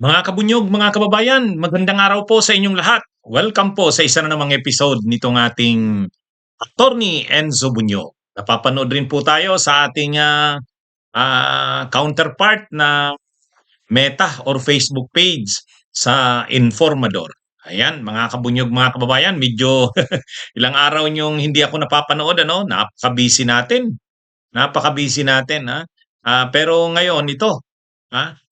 Mga kabunyog, mga kababayan, magandang araw po sa inyong lahat. Welcome po sa isa na namang episode nitong ating Attorney Enzo Bunyog. Napapanood rin po tayo sa ating counterpart na Meta or Facebook page sa Informador. Ayan, mga kabunyog, mga kababayan, medyo ilang araw niyong hindi ako napapanood, ano? Napaka-busy natin. Napaka-busy natin, ha? Pero ngayon ito,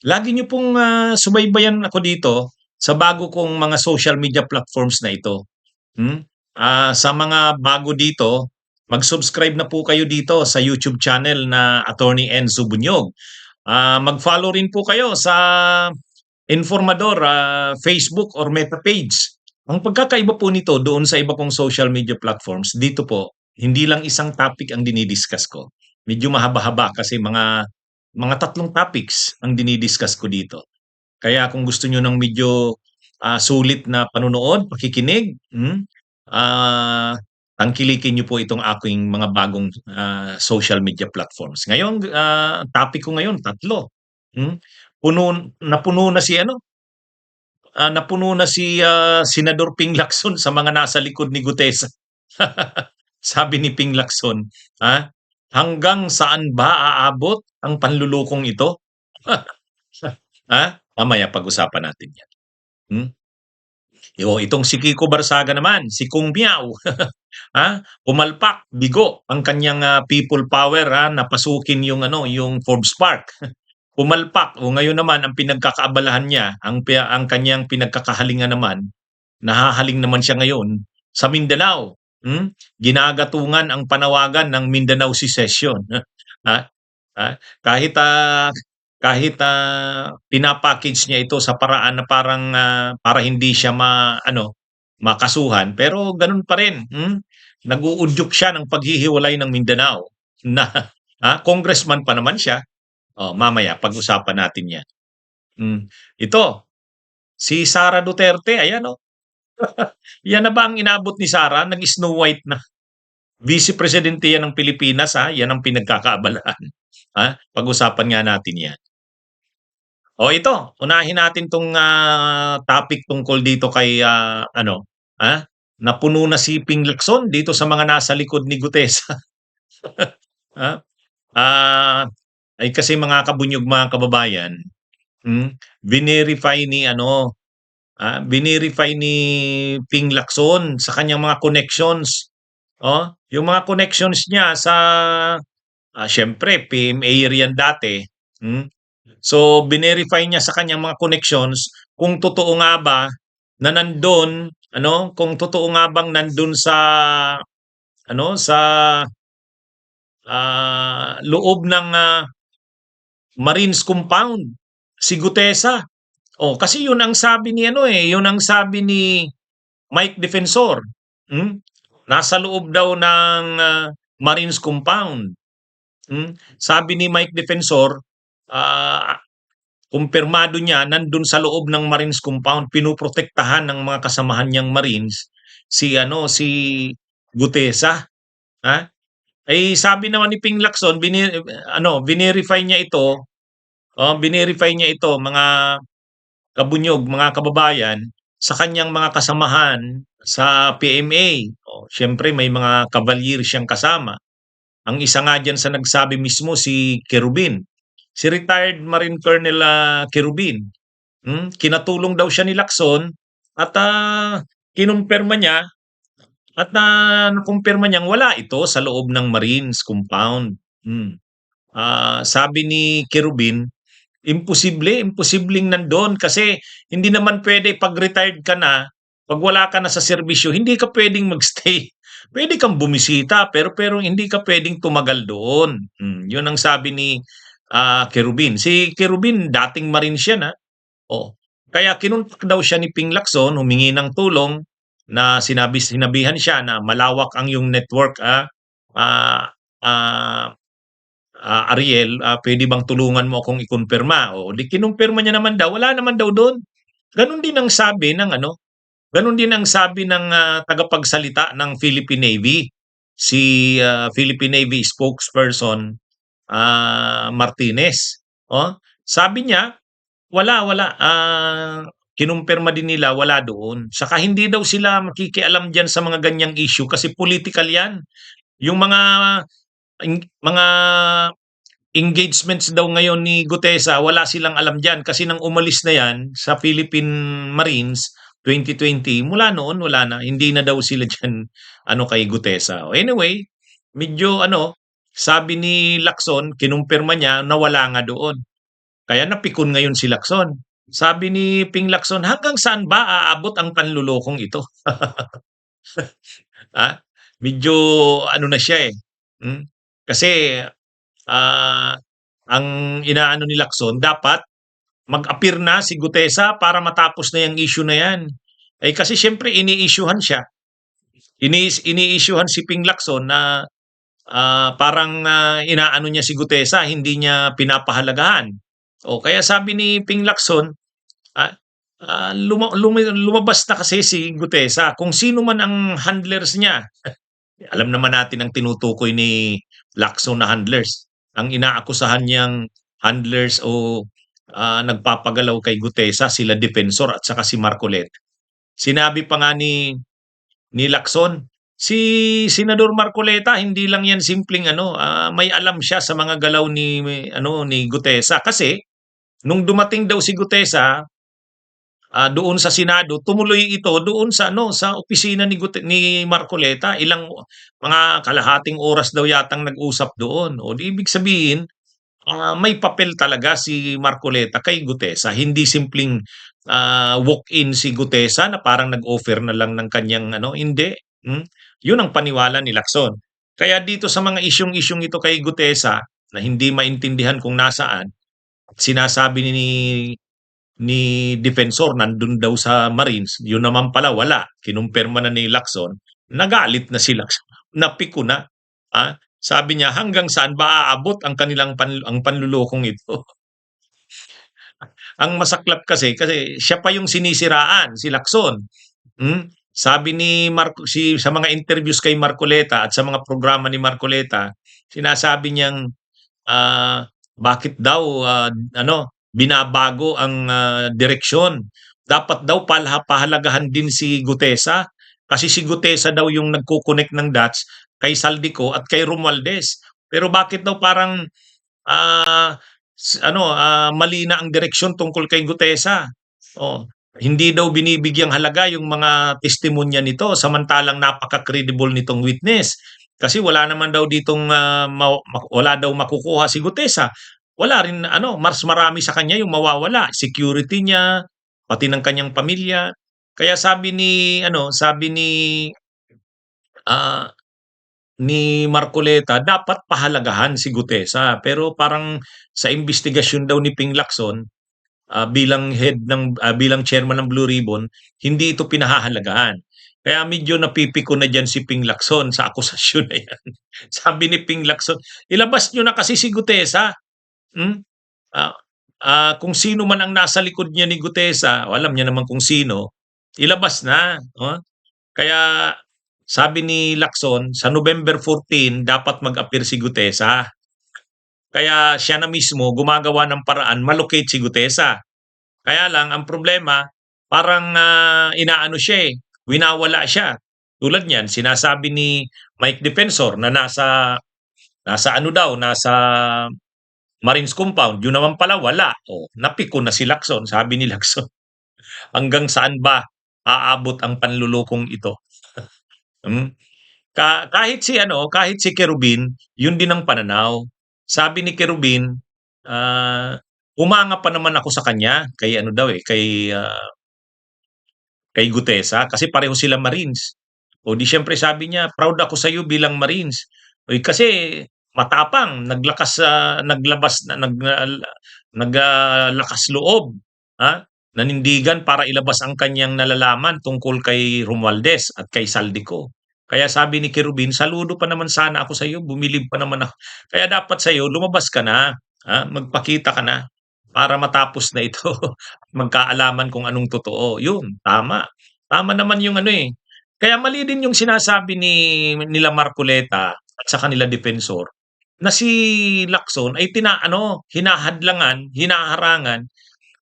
lagi niyo pong subaybayan ako dito sa bago kong mga social media platforms na ito. Hmm? Sa mga bago dito, mag-subscribe na po kayo dito sa YouTube channel na Attorney Enzo Bunyog. Mag-follow rin po kayo sa Informador Facebook or Meta page. Ang pagkakaiba po nito doon sa iba kong social media platforms, dito po, hindi lang isang topic ang dinidiscuss ko. Medyo mahaba-haba kasi mga tatlong topics ang dinidiscuss ko dito. Kaya kung gusto nyo ng medyo sulit na panunood, pakikinig, tangkilikin nyo po itong aking mga bagong social media platforms. Ngayon, topic ko ngayon, tatlo. Hmm? Napuno na si napuno na si Senador Ping Lacson sa mga nasa likod ni Gutesa. Sabi ni Ping Lacson, hanggang saan ba aabot ang panlulukong ito? Mamaya pag-usapan natin yan. Hmm? Itong si Kiko Barsaga naman, si Kung Miao, pumalpak, bigo ang kanyang people power, napasukin yung Forbes Park. Pumalpak. O ngayon naman ang pinagkakaabalahan niya, ang kanyang pinagkakahalingan naman, nahahaling naman siya ngayon sa Mindanao. Ginagatungan ang panawagan ng Mindanao Secession. ha? Kahit pinapackage niya ito sa paraan na parang para hindi siya makasuhan, pero ganun pa rin. Nag-uudyok siya ng paghihiwalay ng Mindanao na congressman pa naman siya. Mamaya pag-usapan natin 'yan. Ito, si Sara Duterte, ayan oh. Yan na ba ang inabot ni Sara? Nag-Snow White na. Vice Presidente yan ng Pilipinas, yan ang pinagkakaabalahan. Pag-usapan nga natin 'yan. Ito, unahin natin 'tong topic tungkol dito kay napuno na si Ping Lacson dito sa mga nasa likod ni Gutesa. Ah, ay kasi mga kabunyog, mga kababayan, verify ni Ping Lacson sa kanyang mga connections. Yung mga connections niya sa siyempre PMA yan dati. So binerify niya sa kanyang mga connections kung totoo nga ba na nandun, kung totoo nga bang nandun sa loob ng Marines compound si Gutesa. Kasi yun ang sabi ni yun ang sabi ni Mike Defensor. Nasa loob daw ng Marines compound. Sabi ni Mike Defensor, kumpirmado niya nandun sa loob ng Marines compound, pinoprotektahan ng mga kasamahan niyang Marines si Gutesa. Sabi naman ni Ping Lacson, binerify niya ito, mga kabunyog, mga kababayan, sa kanyang mga kasamahan sa PMA. Siyempre may mga kabalyeri siyang kasama. Ang isa nga dyan sa nagsabi mismo si Kerubin. Si retired Marine Colonel Kerubin. Kinatulong daw siya ni Lacson at kinumpirma niya at nakumpirma niyang wala ito sa loob ng Marines compound. Sabi ni Kerubin, imposibleng nandoon kasi hindi naman pwede pag retired ka na, pag wala ka na sa serbisyo, hindi ka pwedeng magstay. Pwede kang bumisita pero hindi ka pwedeng tumagal doon. Yun ang sabi ni Kerubin. Si Kerubin dating Marines siya na. Kaya kinuntak daw siya ni Ping Lacson, humingi ng tulong na sinabihan siya na malawak ang yung network Ariel, pwede bang tulungan mo akong ikumpirma? Di kinumpirma niya naman daw, wala naman daw doon. Ganun din ang sabi ng tagapagsalita ng Philippine Navy, si Philippine Navy spokesperson Martinez. Sabi niya, Wala, kinumpirma din nila wala doon. Saka hindi daw sila makikialam diyan sa mga ganyang issue kasi political 'yan. Yung mga engagements daw ngayon ni Gutesa wala silang alam diyan kasi nang umalis na 'yan sa Philippine Marines 2020, mula noon wala na, hindi na daw sila diyan ano kay Gutesa. Anyway, medyo ano, sabi ni Lacson kinumpirma niya na wala nga doon. Kaya napikon ngayon si Lacson. Sabi ni Ping Lacson, hanggang saan ba aabot ang panlulokong ito? Ah, medyo ano na siya eh. Kasi ah, ang inaano ni Lacson, dapat mag-appear na si Gutesa para matapos na yung issue na yan. Eh kasi siyempre ini-issuehan siya. Ini-issuehan si Ping Lacson na parang inaano niya si Gutesa, hindi niya pinapahalagahan. O kaya sabi ni Ping Lacson, ah, lumabas na kasi si Gutesa. Kung sino man ang handlers niya, alam naman natin ang tinutukoy ni Lacson na handlers. Ang inaakusahan niyang handlers o nagpapagalaw kay Gutesa, sila Defensor at saka si Marcoleta. Sinabi pa nga ni Lacson, si Senador Marcoleta hindi lang yan simpleng ano, may alam siya sa mga galaw ni Gutesa kasi nung dumating daw si Gutesa doon sa Senado, tumuloy ito doon sa ano sa opisina ni Marcoleta, ilang mga kalahating oras daw yatang nag-usap doon. O di ibig sabihin, may papel talaga si Marcoleta kay Gutesa, hindi simpleng walk-in si Gutesa na parang nag-offer na lang ng kanyang ano, hindi. Hmm? Yun ang paniwala ni Lacson. Kaya dito sa mga isyung-isyung ito kay Gutesa na hindi maintindihan kung nasaan, sinasabi ni Defensor nandun daw sa Marines, yun naman pala wala. Kinumpirma na ni Lacson, nagalit na si Lacson, napiko na. Sabi niya, hanggang saan ba aabot ang kanilang ang panlulokong ito? Ang masaklap kasi siya pa yung sinisiraan, si Lacson. Sabi ni sa mga interviews kay Marcoleta at sa mga programa ni Marcoleta, sinasabi niyang bakit daw ano binabago ang direksyon. Dapat daw pahalagahan din si Gutesa kasi si Gutesa daw yung nagko-connect ng dots kay Saldico at kay Romualdez. Pero bakit daw parang ano mali na ang direksyon tungkol kay Gutesa? Oh, hindi daw binibigyang halaga yung mga testimonya nito samantalang napaka-credible nitong witness. Kasi wala naman daw ditong wala daw makukuha si Gutesa. Wala rin ano, mas marami sa kanya yung mawawala, security niya, pati ng kanyang pamilya. Kaya sabi ah, ni Marcoleta dapat pahalagahan si Gutesa. Pero parang sa investigasyon daw ni Ping Lacson, bilang chairman ng Blue Ribbon, hindi ito pinahahalagahan. Kaya medyo napipiko na diyan si Ping Lacson sa akusasyon na yan. Sabi ni Ping Lacson, ilabas nyo na kasi si Gutesa. Hmm? Ah, kung sino man ang nasa likod niya ni Gutesa, alam niya naman kung sino, ilabas na. Oh. Kaya sabi ni Lacson, sa November 14 dapat mag-appear si Gutesa. Kaya siya na mismo gumagawa ng paraan malocate si Gutesa. Kaya lang ang problema, parang inaano siya eh, winawala siya. Tulad niyan, sinasabi ni Mike Defensor na nasa ano daw, nasa Marines compound, yun naman pala wala. O, napiko na si Lacson, sabi ni Lacson. Hanggang saan ba aabot ang panlulokong ito? Hmm? Kahit si Kerubin, yun din ang pananaw. Sabi ni Kerubin, umanga pa naman ako sa kanya kay ano daw eh, kay Gutesa kasi pareho sila Marines. O di siyempre sabi niya, proud ako sa iyo bilang Marines. Uy, kasi matapang, naglabas na naglakas loob, ha? Nanindigan para ilabas ang kanyang nalalaman tungkol kay Romualdez at kay Saldico. Kaya sabi ni Kerubin, saludo pa naman sana ako sa iyo, bumilib pa naman ako. Kaya dapat sa iyo, lumabas ka na, magpakita ka na para matapos na ito. Magkaalaman kung anong totoo. Yun, tama. Tama naman yung ano eh. Kaya mali din yung sinasabi nila Marcoleta at sa kanila Defensor na si Lacson ay hinahadlangan, hinaharangan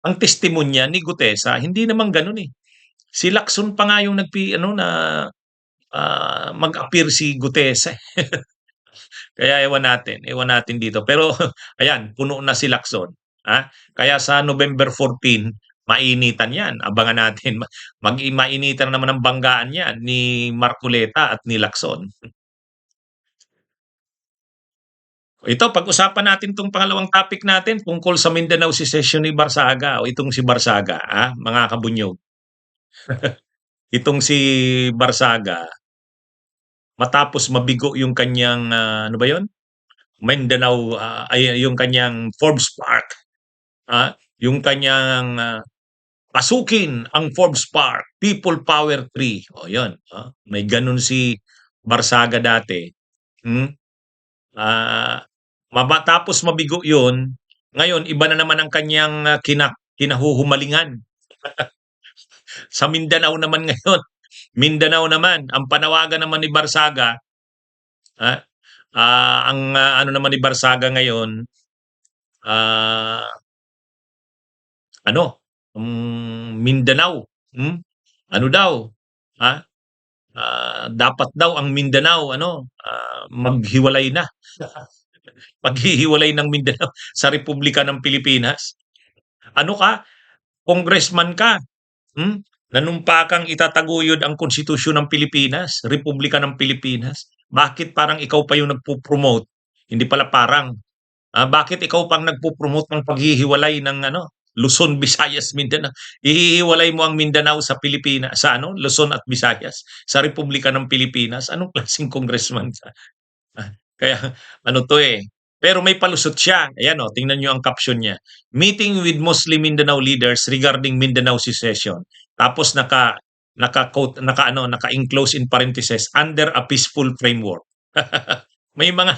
ang testimonya ni Gutesa hindi naman gano'n, eh. Si Lacson pa nga yung ano na, mag-appear si Gutesa, eh. Kaya ewan natin dito. Pero ayan, puno na si Lacson, kaya sa November 14 mainitan 'yan, abangan natin mainitan naman ang banggaan 'yan ni Marcoleta at ni Lacson. Ito pag-usapan natin 'tong pangalawang topic natin tungkol sa Mindanao Secession ni Barsaga o itong si Barsaga, mga kabunyog. Itong si Barsaga, matapos mabigo yung kanyang, ano ba 'yun? Mindanao, ay yung kanyang Forbes Park, yung kanyang, pasukin ang Forbes Park, People Power Tree. O 'yun, may gano'n si Barsaga dati, hmm. Ah, Matapos mabigo 'yun, ngayon iba na naman ang kanyang, kinahuhumalingan. Sa Mindanao naman ngayon, Mindanao naman, ang panawagan naman ni Barsaga, ah, ano naman ni Barsaga ngayon, ah, ano, Mindanao, ano daw, ah, dapat daw ang Mindanao ano, maghiwalay na. Paghihiwalay ng Mindanao sa Republika ng Pilipinas. Ano ka, congressman ka, nanumpa kang itataguyod ang konstitusyon ng Pilipinas, Republika ng Pilipinas. Bakit parang ikaw pa yung nagpo-promote? Hindi pala parang, bakit ikaw pang nagpo-promote ng paghihiwalay ng ano, Luzon, Visayas, Mindanao? Ihihiwalay mo ang Mindanao sa Pilipinas, sa ano, Luzon at Visayas, sa Republika ng Pilipinas. Anong klaseng congressman ka? Kaya ano 'to, eh, pero may palusot siya. Ayan, tingnan niyo ang caption niya, "Meeting with Muslim Mindanao leaders regarding Mindanao secession." Tapos naka-quote, naka-enclose in parentheses, "under a peaceful framework." May mga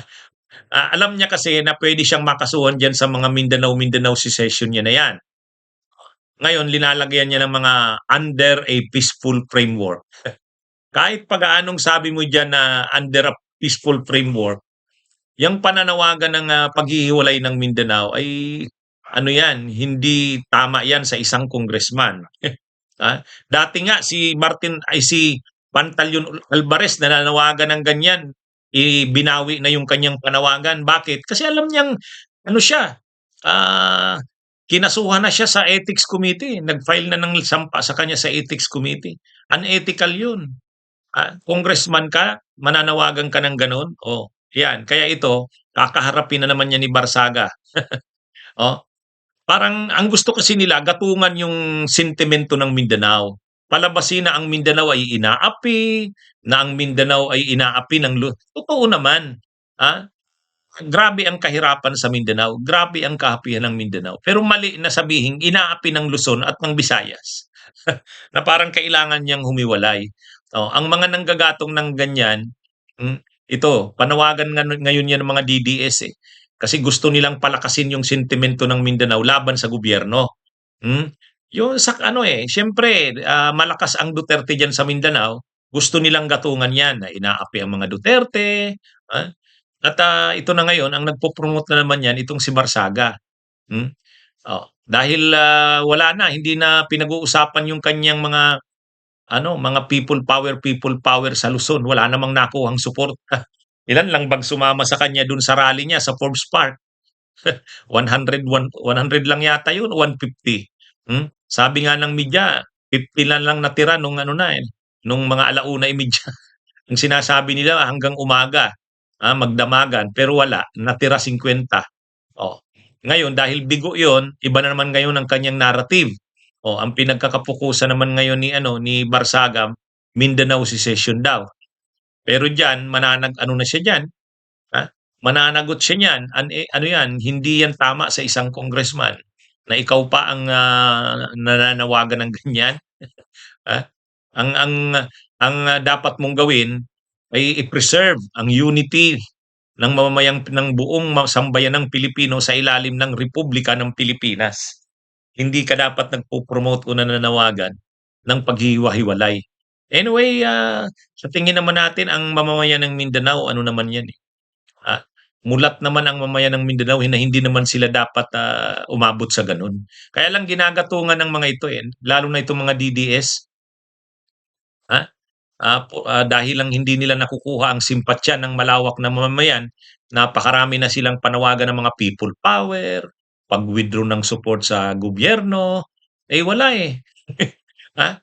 alam niya kasi na puwede siyang makasuhan diyan sa mga Mindanao secession niya na 'yan. Ngayon linalagyan niya ng mga under a peaceful framework. Kahit pa gaanong sabi mo diyan na under a peaceful framework, yang pananawagan ng, paghihiwalay ng Mindanao ay ano 'yan, hindi tama 'yan sa isang congressman. Dati nga si Pantaleon Alvarez nananawagan ng ganyan, binawi na yung kanyang panawagan. Bakit? Kasi alam niyang ano siya, ah, kinasuhan na siya sa ethics committee, nag-file na ng sampa sa kanya sa ethics committee. Unethical 'yun. Congressman ka, mananawagan ka ng gano'n, oh, 'yan. Kaya ito, kakaharapin na naman 'yan ni Barsaga. Oh, parang ang gusto kasi nila gatungan yung sentimento ng Mindanao. Palabasin na ang Mindanao ay inaapi, na ang Mindanao ay inaapi ng totoo naman, ah, grabe ang kahirapan sa Mindanao, grabe ang kahapihan ng Mindanao. Pero mali na sabihing inaapi ng Luzon at ng Visayas, na parang kailangan niyang humiwalay. Ang mga nanggagatong ng ganyan, ito panawagan ngayon 'yan ng mga DDS, eh. Kasi gusto nilang palakasin yung sentimento ng Mindanao laban sa gobyerno. Hmm, yung sa ano, eh, siyempre, malakas ang Duterte diyan sa Mindanao, gusto nilang gatungan 'yan na inaapi ang mga Duterte, ah, at, ito na ngayon ang nagpo-promote na naman 'yan itong si Barsaga, hmm. Dahil, wala na, hindi na pinag-uusapan yung kanyang mga ano, mga people power sa Luzon, wala namang nakuhang suporta. Ilan lang bang sumama sa kanya dun sa rally niya sa Forbes Park? 100 lang yata yun, 150. Sabi nga ng media, 50 na lang natira nung ano na, nung mga 1:30. Ang sinasabi nila hanggang umaga, magdamagan, pero wala, natira 50. Oh, ngayon dahil bigo 'yon, iba na naman ngayon ang kanyang narrative. Ang pinagkakapukusan naman ngayon ni ano, ni Barsaga, Mindanao Secession daw. Pero diyan ano na siya diyan, mananagot siya niyan, ano 'yan, hindi 'yan tama sa isang congressman na ikaw pa ang, nananawagan ng ganyan. Ah, ang ang dapat mong gawin ay i-preserve ang unity ng mamamayang ng buong sambayanang Pilipino sa ilalim ng Republika ng Pilipinas. Hindi ka dapat nagpo-promote o nananawagan ng paghihiwa-hiwalay. Anyway, sa tingin naman natin ang mamamayan ng Mindanao ano naman 'yan, ah, mulat naman ang mamayan ng Mindanao na hindi naman sila dapat umabot sa ganun. Kaya lang ginagatungan ng mga ito lalo na itong mga DDS, ha? Dahil lang hindi nila nakukuha ang simpatya ng malawak na mamamayan, napakarami na silang panawagan ng mga people power, pag-withdraw ng support sa gobyerno, wala eh. Ha?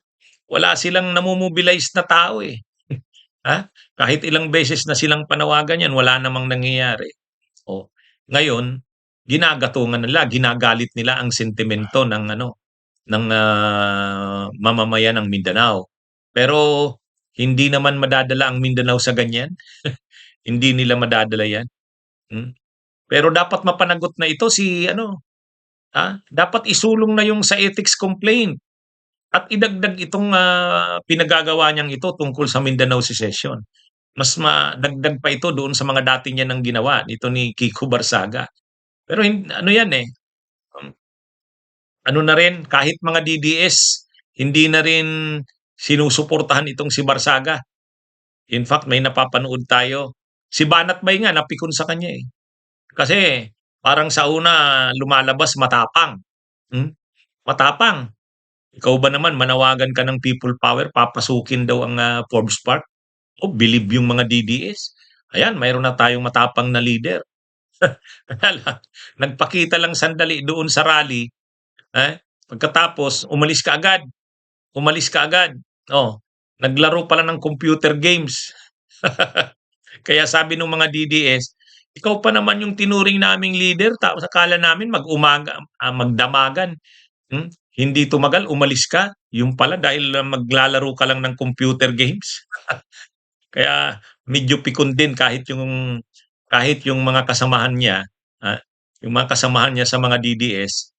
Wala silang namomobilize na tao eh. Ha? Kahit ilang beses na silang panawagan yan, wala namang nangyayari. O, ngayon, ginagatungan nila, ginagalit nila ang sentimento ng ng mamamayan ng Mindanao. Pero hindi naman madadala ang Mindanao sa ganyan. Hindi nila madadala 'yan. Hmm. Pero dapat mapanagot na ito si dapat isulong na yung sa ethics complaint at idagdag itong pinagagawa niyang ito tungkol sa Mindanao Secession. Mas madagdag pa ito doon sa mga dati niya ng ginawa nito ni Kiko Barsaga. Pero ano 'yan um, ano na rin kahit mga DDS hindi na rin sinusuportahan itong si Barsaga. In fact, may napapanood tayo. Si Banat Bay nga napikon sa kanya eh. Kasi parang sa una lumalabas matapang. Hmm? Matapang. Ikaw ba naman manawagan ka ng people power, papasukin daw ang Forbes Park? O believe yung mga DDS. Ayan, mayroon na tayong matapang na leader. Kaya lang, nagpakita lang sandali doon sa rally. Pagkatapos, umalis ka agad. Umalis ka agad. Oh, naglaro pala ng computer games. Kaya sabi ng mga DDS, ikaw pa naman yung tinuring naming leader, tapos akala namin magdamagan. Hmm? Hindi tumagal, umalis ka. Yung pala dahil maglalaro ka lang ng computer games. Kaya medyo pikon din kahit yung mga kasamahan niya, yung mga kasamahan niya sa mga DDS,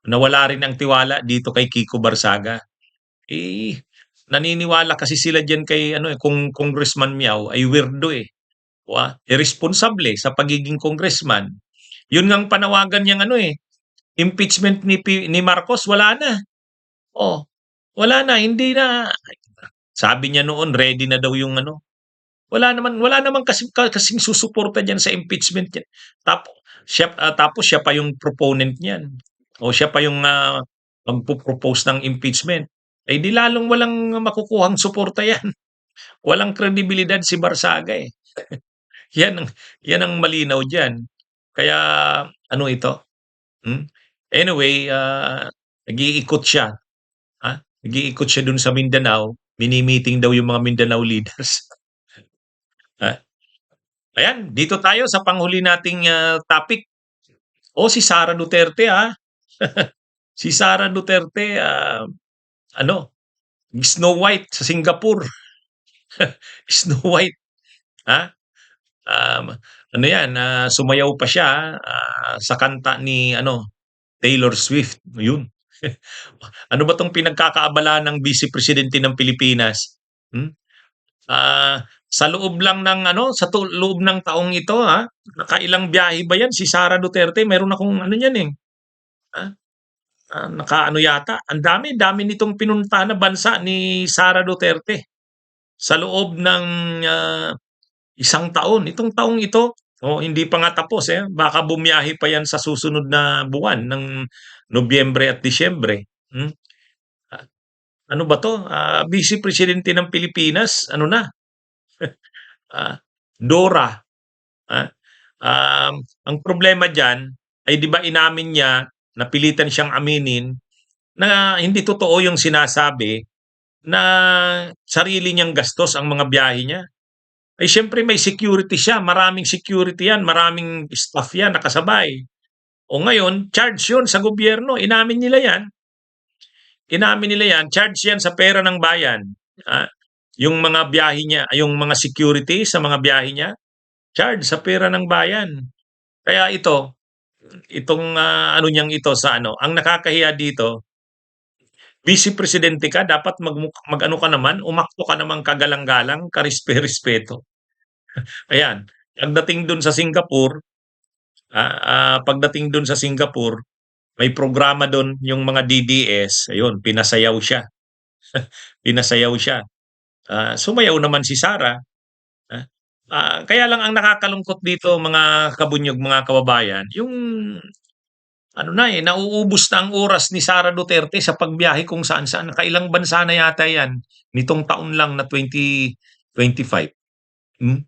nawala rin ang tiwala dito kay Kiko Barsaga. Eh, naniniwala kasi sila diyan kay kung Congressman Miao ay weirdo eh. Irresponsible sa pagiging congressman. Yun ngang panawagan niyang impeachment ni Marcos, wala na. Oh, wala na, hindi na. Sabi niya noon, ready na daw yung wala naman kasing susuporta diyan sa impeachment niya. Tapos siya pa yung proponent niyan. O siya pa yung magpo-propose ng impeachment. Di lalong walang makukuhang suporta yan. Walang kredibilidad si Barsaga eh. Yan ang yan ang malinaw diyan. Kaya ano ito, hmm? Anyway, nag-iikot siya, nag-iikot siya dun sa Mindanao, mini-meeting daw yung mga Mindanao leaders. Ah, ayan, dito tayo sa panghuli nating topic. Si Sara Duterte Si Sara Duterte Snow White sa Singapore. Snow White, ha? Um, sumayaw pa siya sa kanta ni Taylor Swift, yun. Ano ba 'tong pinagkakaabalahan ng Vice Presidente ng Pilipinas? Hmm? Sa loob lang ng loob ng taong ito nakailang biyahe ba 'yan si Sara Duterte? Meron akong niyan eh. Ah, nakaano yata, ang dami nitong pinuntahan na bansa ni Sara Duterte sa loob ng isang taon. Itong taong ito, hindi pa nga tapos baka bumiyahe pa 'yan sa susunod na buwan ng Nobyembre at Disyembre. Ah, Ano ba 'to? Vice Presidente ng Pilipinas, ano na, ah, Dora. Ah, ang problema diyan ay 'di ba inamin niya, napilitan siyang aminin na hindi totoo yung sinasabi na sarili niyang gastos ang mga biyahe niya. Siyempre may security siya, maraming security 'yan, maraming staff 'yan nakasabay. O ngayon, charge 'yun sa gobyerno, inamin nila 'yan. Inamin nila 'yan, charge 'yan sa pera ng bayan. Ah, yung mga biyahe niya, yung mga security sa mga biyahe niya, charge sa pera ng bayan. Kaya itong niyang ito sa ang nakakahiya dito, Vice Presidente ka, dapat mag-ano ka naman, umakto ka naman kagalang-galang, karespe-respeto. Ayan, pagdating dun sa Singapore, may programa dun yung mga DDS, ayun, pinasayaw siya. Pinasayaw siya. Sumayaw naman si Sara. ah, Kaya lang ang nakakalungkot dito mga kabunyog, mga kababayan, yung ano na, nauubos na ang oras ni Sara Duterte sa pagbiyahe kung saan-saan. Nakailang bansa na yata 'yan nitong taon lang na 2025. Hmm,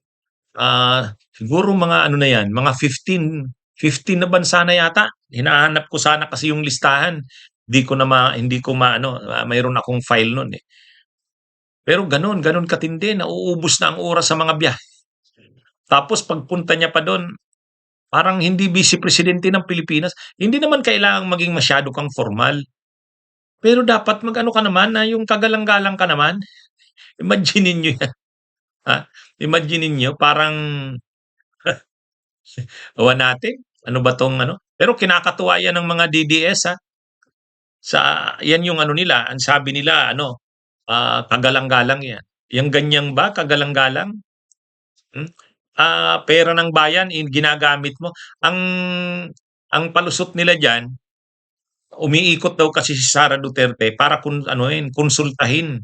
siguro mga ano na 'yan, mga 15 na bansa na yata. Hinahanap ko sana kasi yung listahan. Hindi ko maano, mayroon akong file nun, eh. Pero gano'n, gano'n katindi, nauubos na ang oras sa mga biyahe. Tapos pagpunta niya pa do'n, parang hindi vice presidente ng Pilipinas. Hindi naman kailangang maging masyado kang formal. Pero dapat mag-ano ka naman, na yung kagalang-galang ka naman. Imaginin niyo 'yan, ha? Imaginin niyo parang gawa natin, ano ba 'tong ano, pero kinakatuwa 'yan ng mga DDS, ha. Sa 'yan yung ano nila, ang sabi nila ano, kagalang-galang 'yan. Yang ganyan ba kagalang-galang? Hmm, pera ng bayan, ginagamit mo. Ang ang palusot nila diyan, umiikot daw kasi si Sara Duterte para konsultahin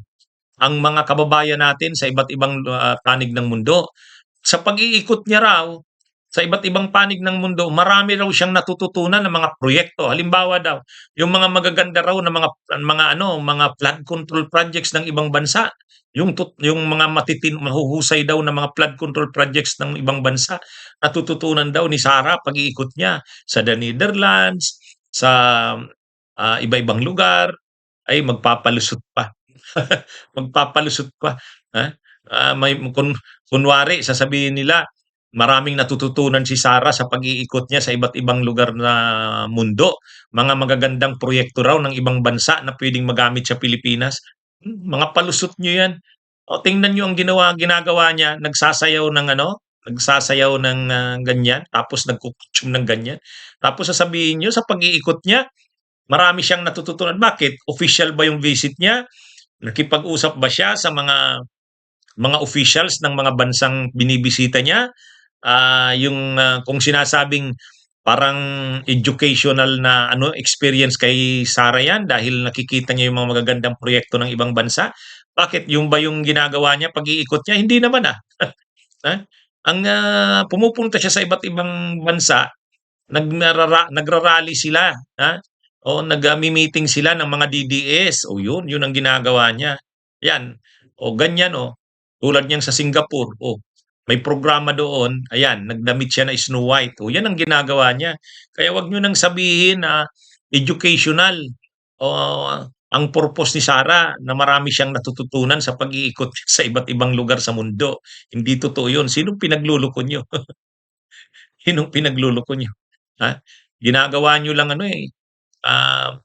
ang mga kababayan natin sa iba't ibang, panig ng mundo. Sa pag-iikot niya raw sa iba't ibang panig ng mundo, marami raw siyang natututunan ng mga proyekto. Halimbawa daw, yung mga magaganda raw na mga flood control projects ng ibang bansa, yung mga mahuhusay daw na mga flood control projects ng ibang bansa, natututunan daw ni Sara pag-iikot niya sa the Netherlands, sa iba-ibang lugar, ay magpapalusot pa. Magpapalusot pa, ha? May kunwari sasabihin nila, maraming natututunan si Sara sa pag-iikot niya sa iba't ibang lugar na mundo. Mga magagandang proyekto raw ng ibang bansa na puwedeng magamit sa Pilipinas. Mga palusot niyo 'yan. O tingnan niyo ang ginagawa niya, nagsasayaw ng, ganyan, tapos nagkukutsyon ng ganyan. Tapos sasabihin niyo sa pag-iikot niya, marami siyang natututunan. Bakit? Official ba yung visit niya? Nakipag-usap ba siya sa mga officials ng mga bansang binibisita niya? Kung sinasabing parang educational na ano experience kay Sara 'yan dahil nakikita niya yung mga magagandang proyekto ng ibang bansa. Bakit yung ba yung ginagawa niya pag-iikot niya? Hindi naman, ha? Pumupunta siya sa iba't ibang bansa, nagra-rally sila, ha? O meeting sila ng mga DDS. O yun ang ginagawa niya. Yan. O ganyan, tulad niyan sa Singapore. May programa doon, ayan, nagdamit siya na Snow White. O yan ang ginagawa niya. Kaya wag niyo nang sabihin na educational o ang purpose ni Sara na marami siyang natututunan sa pag-iikot sa iba't ibang lugar sa mundo. Hindi totoo yun. Sinong pinagluloko niyo? Sinong pinagluloko niyo? Ha? Ginagawa niyo lang ah,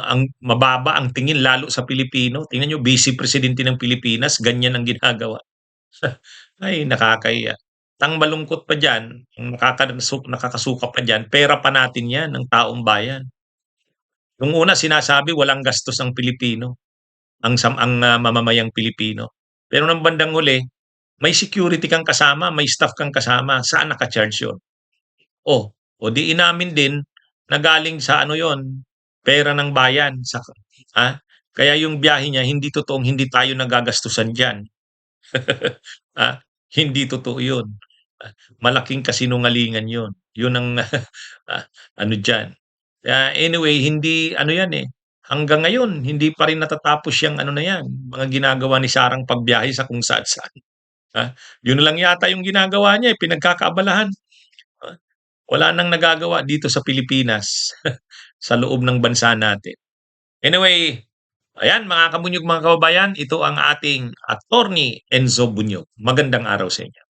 ang mababa ang tingin lalo sa Pilipino. Tingnan niyo, Vice Presidente ng Pilipinas, ganyan ang ginagawa. Ay, nakakahiya. Ang malungkot pa diyan, ang nakakasuka pa diyan, pera pa natin 'yan ng taong bayan. Nung una sinasabi walang gastos ang Pilipino, mamamayang Pilipino. Pero ng bandang huli, may security kang kasama, may staff kang kasama, saan naka-charge 'yun? O di inamin din na galing sa ano 'yun, pera ng bayan ah, kaya yung biyahe niya hindi totoong hindi tayo naggagastusan diyan. Ah, Hindi totoo 'yun. Malaking kasinungalingan 'yun. 'Yun ang ah, ano diyan. Anyway, hindi ano 'yan, hanggang ngayon hindi pa rin natatapos yang ano na 'yan, mga ginagawa ni Sarang pagbiyahe sa kung saan-saan. 'Yun lang yata yung ginagawa niya, pinagkakaabalahan. Ah, Wala nang nagagawa dito sa Pilipinas, sa loob ng bansa natin. Anyway, ayan mga kabunyog, mga kababayan, ito ang ating Attorney Enzo Bunyog. Magandang araw sa inyo.